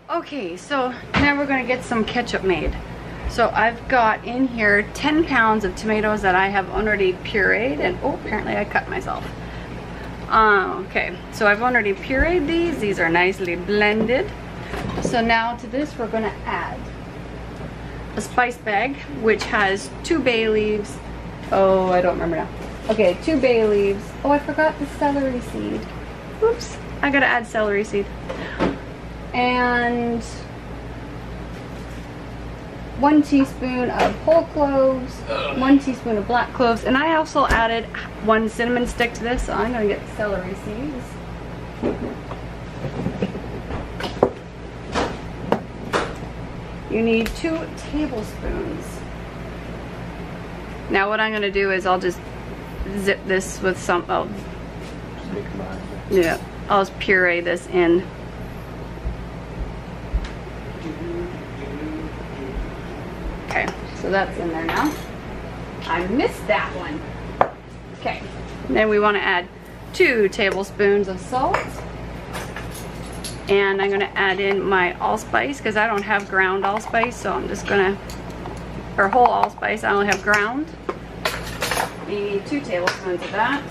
Okay, so now we're gonna get some ketchup made. So I've got in here 10 pounds of tomatoes that I have already pureed, and oh, apparently I cut myself. Okay, so I've already pureed these. These are nicely blended. So now to this we're gonna add a spice bag, which has 2 bay leaves. Oh, I don't remember now. Okay, 2 bay leaves. Oh, I forgot the celery seed. Oops, I gotta add celery seed. And 1 teaspoon of whole cloves, 1 teaspoon of black cloves, and I also added 1 cinnamon stick to this, so I'm gonna get celery seeds. You need 2 tablespoons. Now what I'm gonna do is I'll just zip this with some, yeah, I'll just puree this in. Okay, so that's in there now. I missed that one. Okay, then we want to add 2 tablespoons of salt. And I'm gonna add in my allspice because I don't have ground allspice, so I'm just gonna, or whole allspice, I only have ground. You need 2 tablespoons of that.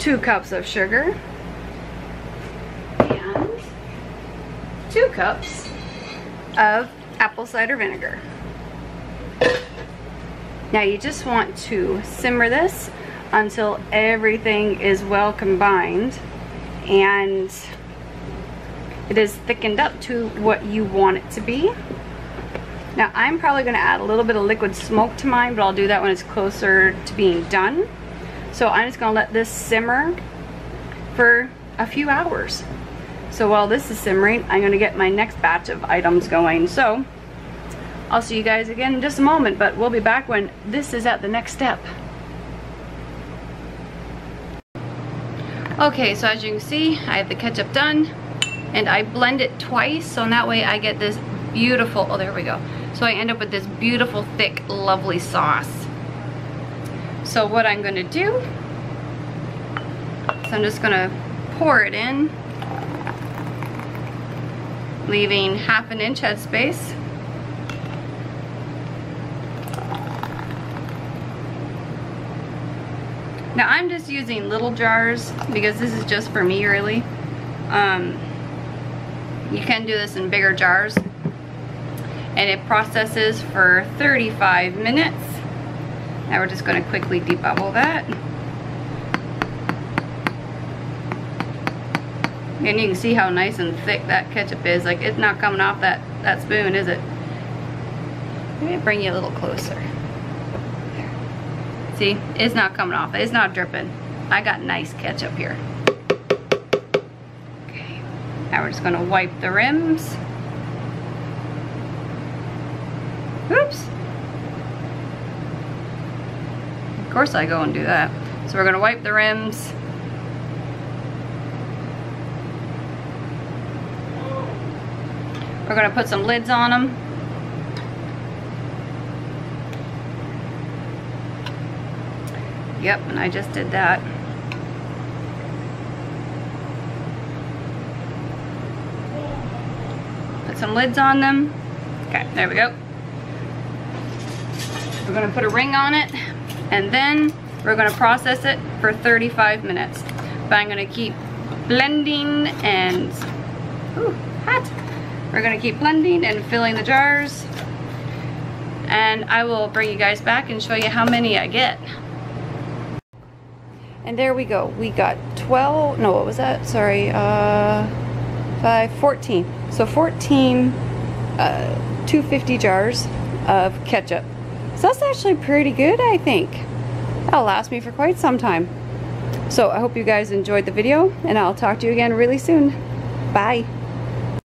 2 cups of sugar. And 2 cups of apple cider vinegar. Now you just want to simmer this until everything is well combined and it is thickened up to what you want it to be. Now I'm probably going to add a little bit of liquid smoke to mine, but I'll do that when it's closer to being done. So I'm just going to let this simmer for a few hours. So while this is simmering, I'm going to get my next batch of items going. So I'll see you guys again in just a moment, but we'll be back when this is at the next step. Okay, so as you can see, I have the ketchup done and I blend it twice, so in that way I get this beautiful, oh there we go. So I end up with this beautiful, thick, lovely sauce. So what I'm gonna do is I'm just gonna pour it in, leaving 1/2 inch head space. Now I'm just using little jars because this is just for me really. You can do this in bigger jars. And it processes for 35 minutes. Now we're just going to quickly debubble that. And you can see how nice and thick that ketchup is. Like, it's not coming off that spoon, is it? Let me bring you a little closer. There. See, it's not coming off. It's not dripping. I got nice ketchup here. Okay. Now we're just going to wipe the rims. Oops. Of course I go and do that. So we're going to wipe the rims. We're going to put some lids on them. Yep, and I just did that. Put some lids on them. Okay, there we go. We're going to put a ring on it, and then we're going to process it for 35 minutes. But I'm going to keep blending and, ooh, hot. We're going to keep blending and filling the jars. And I will bring you guys back and show you how many I get. And there we go. We got 12, no, what was that? Sorry, 14. So 14 250 jars of ketchup. So that's actually pretty good, I think. That'll last me for quite some time. So I hope you guys enjoyed the video, and I'll talk to you again really soon. Bye.